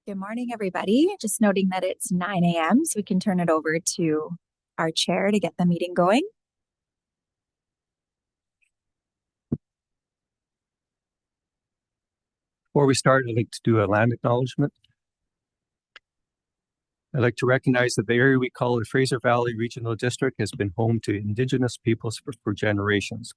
Good morning, everybody. Just noting that it's 9 a.m., so we can turn it over to our chair to get the meeting going. Before we start, I'd like to do a land acknowledgement. I'd like to recognize that the area we call the Fraser Valley Regional District has been home to Indigenous peoples for generations.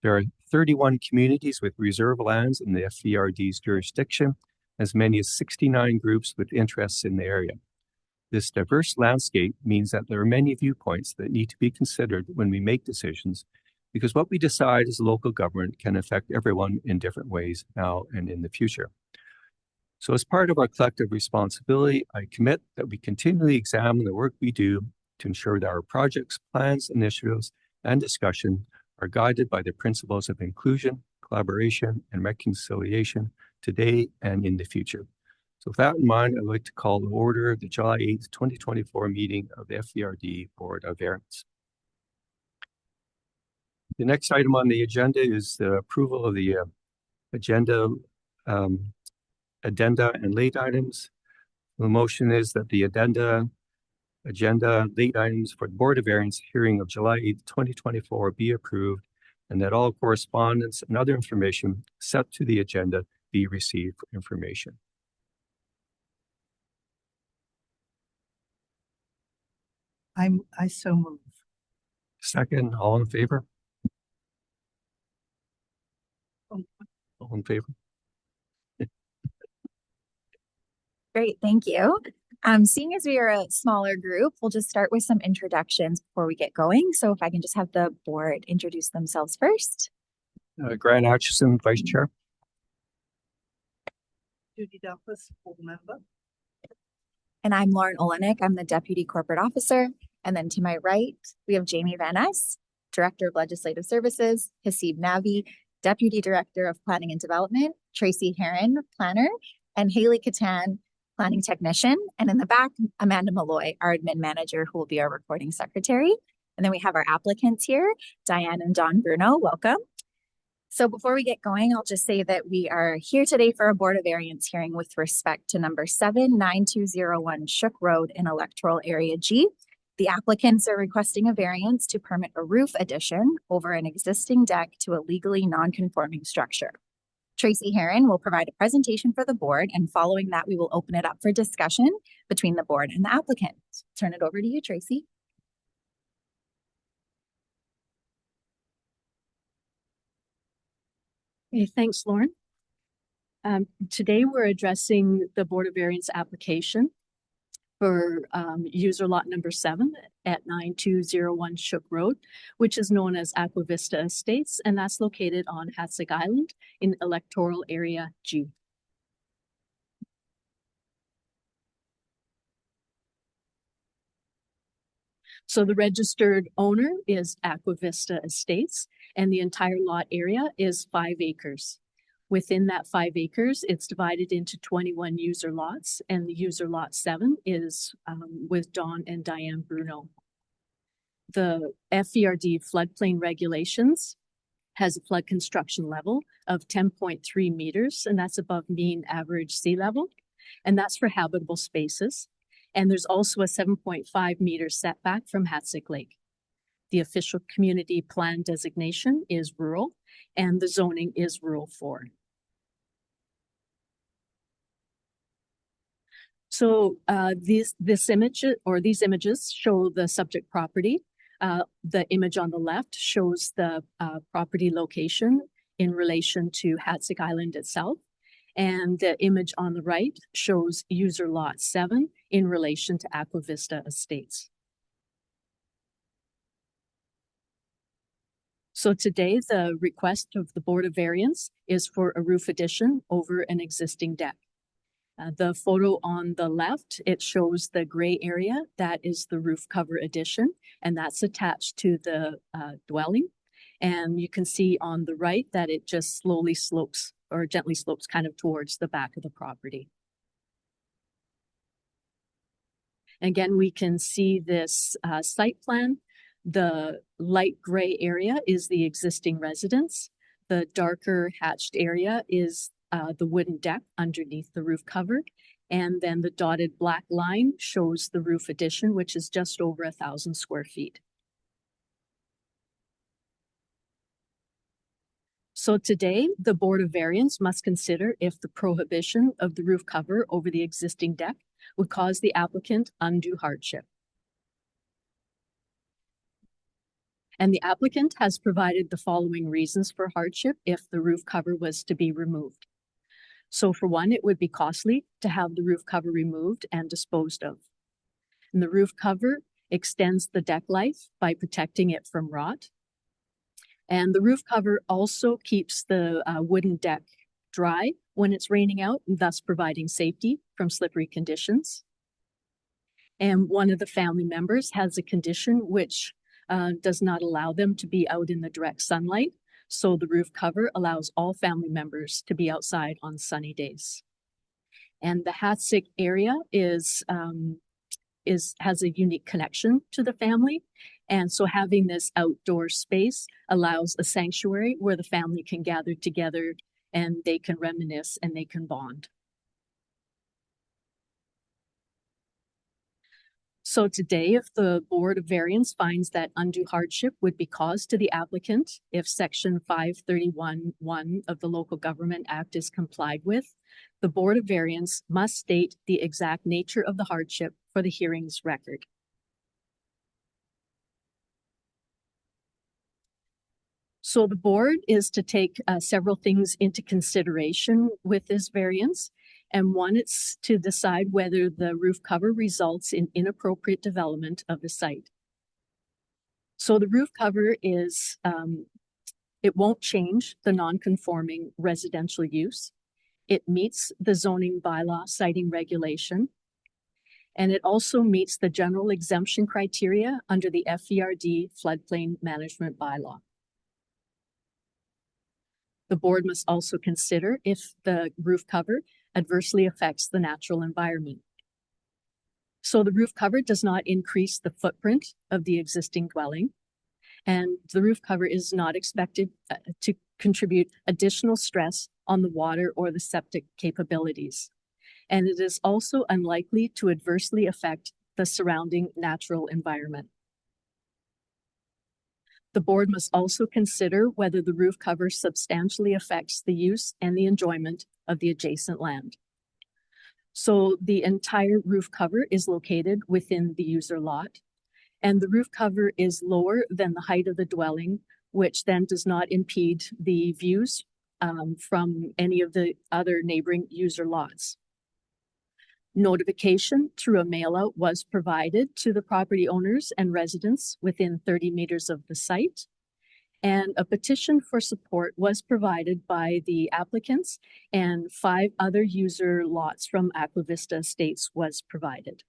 There are 31 communities with reserve lands in the FVRD's jurisdiction, as many as 69 groups with interests in the area. This diverse landscape means that there are many viewpoints that need to be considered when we make decisions, because what we decide as local government can affect everyone in different ways now and in the future. So as part of our collective responsibility, I commit that we continually examine the work we do to ensure that our projects, plans, initiatives, and discussion are guided by the principles of inclusion, collaboration, and reconciliation today and in the future. So with that in mind, I'd like to call to order the July 8th, 2024 meeting of the FVRD Board of Variance. The next item on the agenda is the approval of the addenda and late items. The motion is that the agenda late items for the Board of Variance hearing of July 8th, 2024 be approved, and that all correspondence and other information set to the agenda be received for information. I so move. Second, all in favor? All in favor? Great, thank you. Seeing as we are a smaller group, we'll just start with some introductions before we get going. So if I can just have the board introduce themselves first. Grant Atchison, Vice Chair. Judy Duffus, full member. And I'm Lauren Olenek. I'm the Deputy Corporate Officer. And then to my right, we have Jamie Van Ness, Director of Legislative Services, Hasib Navi, Deputy Director of Planning and Development, Tracy Herron, Planner, and Haley Catan, Planning Technician. And in the back, Amanda Malloy, our Admin Manager, who will be our Recording Secretary. And then we have our applicants here, Diane and Don Bruno. Welcome. So before we get going, I'll just say that we are here today for a Board of Variance hearing with respect to number 79201 Shook Road in Electoral Area G. The applicants are requesting a variance to permit a roof addition over an existing deck to a legally non-conforming structure. Tracy Herron will provide a presentation for the board, and following that, we will open it up for discussion between the board and the applicant. Turn it over to you, Tracy. Okay, thanks, Lauren. Today we're addressing the Board of Variance application for user lot number 7 at 9201 Shook Road, which is known as Aqua Vista Estates, and that's located on Hatsig Island in Electoral Area G. So the registered owner is Aqua Vista Estates, and the entire lot area is 5 acres. Within that 5 acres, it's divided into 21 user lots, and the user lot 7 is with Don and Diane Bruno. The FVRD floodplain regulations has a flood construction level of 10.3 meters, and that's above mean average sea level, and that's for habitable spaces. And there's also a 7.5 meter setback from Hatsig Lake. The official community plan designation is rural, and the zoning is rural 4. So these images show the subject property. The image on the left shows the property location in relation to Hatsig Island itself. And the image on the right shows user lot 7 in relation to Aqua Vista Estates. So today, the request of the Board of Variance is for a roof addition over an existing deck. The photo on the left, it shows the gray area. That is the roof cover addition, and that's attached to the dwelling. And you can see on the right that it just slowly slopes or gently slopes kind of towards the back of the property. Again, we can see this site plan. The light gray area is the existing residence. The darker hatched area is the wooden deck underneath the roof cover. And then the dotted black line shows the roof addition, which is just over 1,000 square feet. So today, the Board of Variance must consider if the prohibition of the roof cover over the existing deck would cause the applicant undue hardship. And the applicant has provided the following reasons for hardship if the roof cover was to be removed. So for one, it would be costly to have the roof cover removed and disposed of. And the roof cover extends the deck life by protecting it from rot. And the roof cover also keeps the wooden deck dry when it's raining out, thus providing safety from slippery conditions. And one of the family members has a condition which does not allow them to be out in the direct sunlight. So the roof cover allows all family members to be outside on sunny days. And the Hatsick area has a unique connection to the family. And so having this outdoor space allows a sanctuary where the family can gather together and they can reminisce and they can bond. So today, if the Board of Variance finds that undue hardship would be caused to the applicant if Section 531(1) of the Local Government Act is complied with, the Board of Variance must state the exact nature of the hardship for the hearing's record. So the board is to take several things into consideration with this variance. And one, it's to decide whether the roof cover results in inappropriate development of the site. So the roof cover is, it won't change the non-conforming residential use. It meets the zoning bylaw siting regulation. And it also meets the general exemption criteria under the FVRD floodplain management bylaw. The board must also consider if the roof cover adversely affects the natural environment. So the roof cover does not increase the footprint of the existing dwelling, and the roof cover is not expected to contribute additional stress on the water or the septic capabilities. And it is also unlikely to adversely affect the surrounding natural environment. The board must also consider whether the roof cover substantially affects the use and the enjoyment of the adjacent land. So the entire roof cover is located within the user lot, and the roof cover is lower than the height of the dwelling, which then does not impede the views from any of the other neighboring user lots. Notification through a mail-out was provided to the property owners and residents within 30 meters of the site. And a petition for support was provided by the applicants, and 5 other user lots from Aquavista Estates was provided.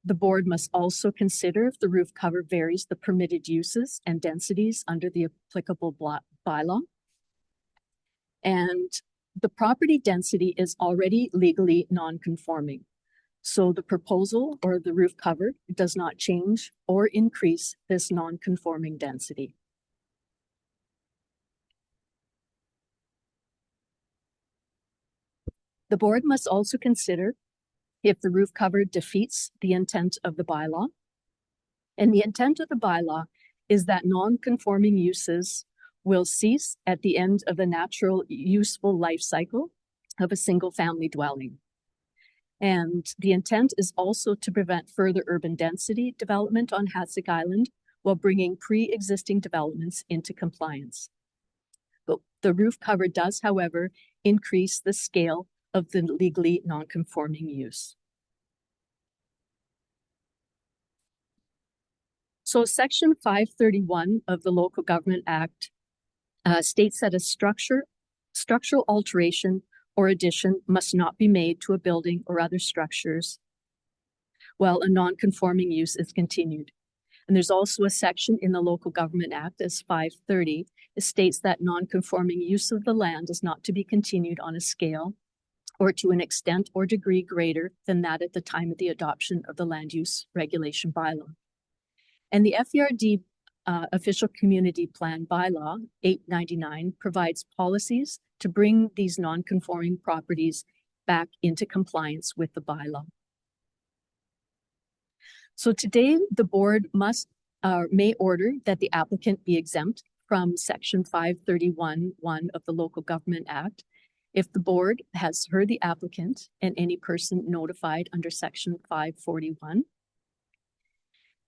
The board must also consider if the roof cover varies the permitted uses and densities under the applicable bylaw. And the property density is already legally non-conforming. So the proposal or the roof cover does not change or increase this non-conforming density. The board must also consider if the roof cover defeats the intent of the bylaw. And the intent of the bylaw is that non-conforming uses will cease at the end of the natural useful life cycle of a single family dwelling. And the intent is also to prevent further urban density development on Hatsick Island while bringing pre-existing developments into compliance. But the roof cover does, however, increase the scale of the legally non-conforming use. So Section 531 of the Local Government Act states that a structural alteration or addition must not be made to a building or other structures while a non-conforming use is continued. And there's also a section in the Local Government Act as 530. It states that non-conforming use of the land is not to be continued on a scale or to an extent or degree greater than that at the time of the adoption of the land use regulation bylaw. And the FVRD Official Community Plan Bylaw 899 provides policies to bring these non-conforming properties back into compliance with the bylaw. So today, the board may order that the applicant be exempt from Section 531(1) of the Local Government Act if the board has heard the applicant and any person notified under Section 541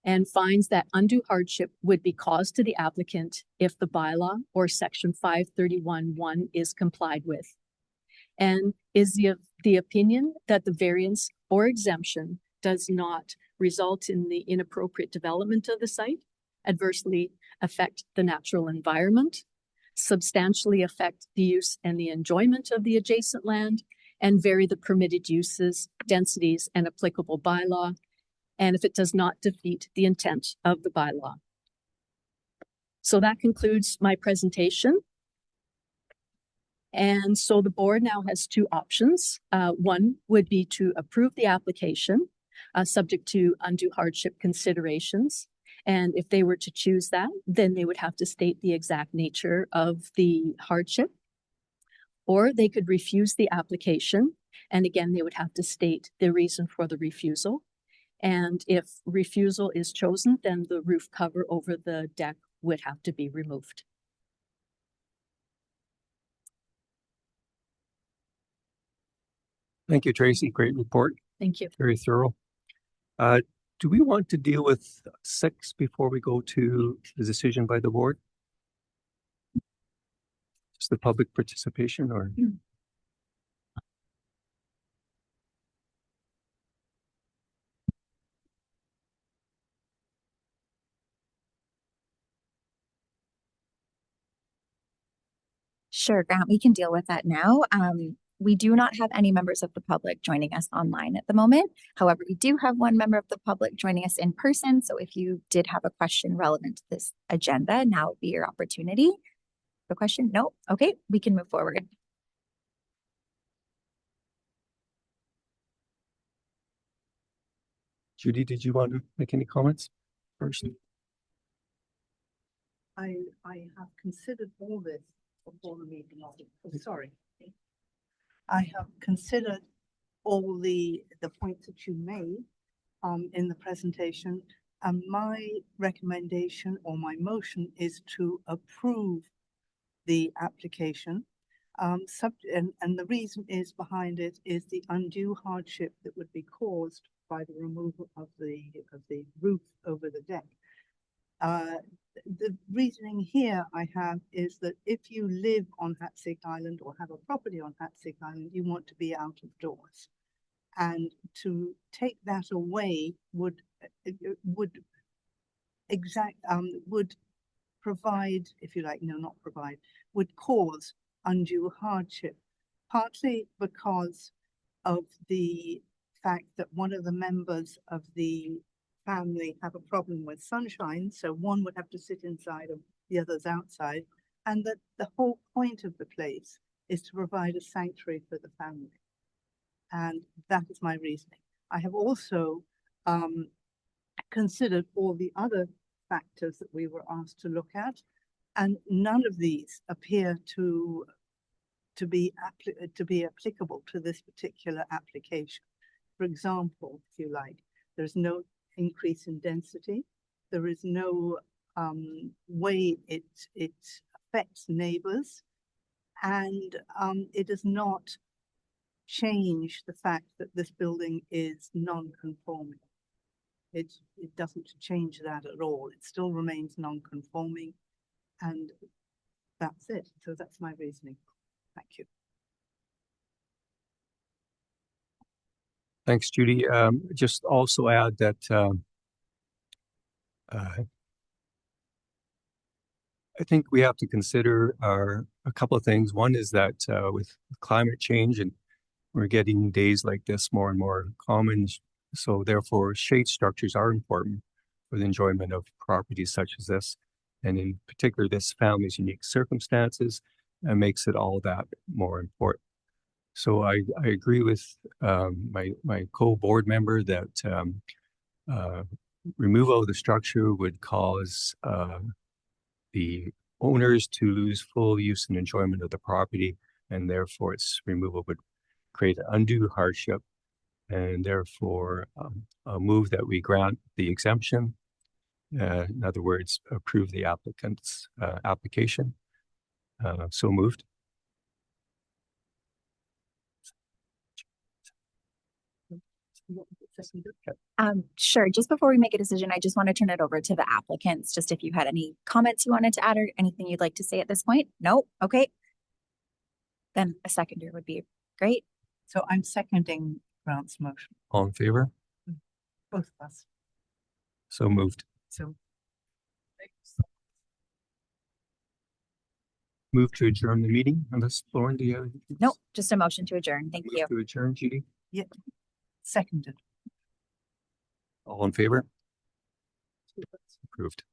and finds that undue hardship would be caused to the applicant if the bylaw or Section 531(1) is complied with, and is the opinion that the variance or exemption does not result in the inappropriate development of the site, adversely affect the natural environment, substantially affect the use and the enjoyment of the adjacent land, and vary the permitted uses, densities, and applicable bylaw, and if it does not defeat the intent of the bylaw. So that concludes my presentation. And so the board now has two options. One would be to approve the application, subject to undue hardship considerations. And if they were to choose that, then they would have to state the exact nature of the hardship. Or they could refuse the application. And again, they would have to state the reason for the refusal. And if refusal is chosen, then the roof cover over the deck would have to be removed. Thank you, Tracy. Great report. Thank you. Very thorough. Do we want to deal with 6 before we go to the decision by the board? Just the public participation, or? Sure, Grant, we can deal with that now. We do not have any members of the public joining us online at the moment. However, we do have one member of the public joining us in person. So if you did have a question relevant to this agenda, now would be your opportunity. The question? No? Okay, we can move forward. Judy, did you want to make any comments first? I have considered all this before the meeting. Sorry. I have considered all the points that you made in the presentation, and my recommendation or my motion is to approve the application. And the reason is behind it is the undue hardship that would be caused by the removal of the roof over the deck. The reasoning here I have is that if you live on Hatsick Island or have a property on Hatsick Island, you want to be out of doors. And to take that away would provide, if you like, no, not provide, would cause undue hardship, partly because of the fact that one of the members of the family have a problem with sunshine, so one would have to sit inside and the others outside, and that the whole point of the place is to provide a sanctuary for the family. And that is my reasoning. I have also considered all the other factors that we were asked to look at, and none of these appear to be applicable to this particular application. For example, if you like, there's no increase in density. There is no way it affects neighbors, and it does not change the fact that this building is non-conforming. It doesn't change that at all. It still remains non-conforming, and that's it. So that's my reasoning. Thank you. Thanks, Judy. Just also add that I think we have to consider a couple of things. One is that with climate change, and we're getting days like this more and more common, so therefore shade structures are important for the enjoyment of properties such as this, and in particular this family's unique circumstances, makes it all that more important. So I agree with my co-board member that removal of the structure would cause the owners to lose full use and enjoyment of the property, and therefore its removal would create undue hardship. And therefore, a move that we grant the exemption. In other words, approve the applicant's application. So moved. Sure. Just before we make a decision, I just want to turn it over to the applicants. Just if you had any comments you wanted to add or anything you'd like to say at this point. No? Okay. Then a seconder would be great. So I'm seconding Grant's motion, All in favor? both of us. So moved. So Move to adjourn the meeting unless Lauren, do you have anything? Nope, just a motion to adjourn. Thank you. Move to adjourn, Judy. seconded. All in favor? Approved.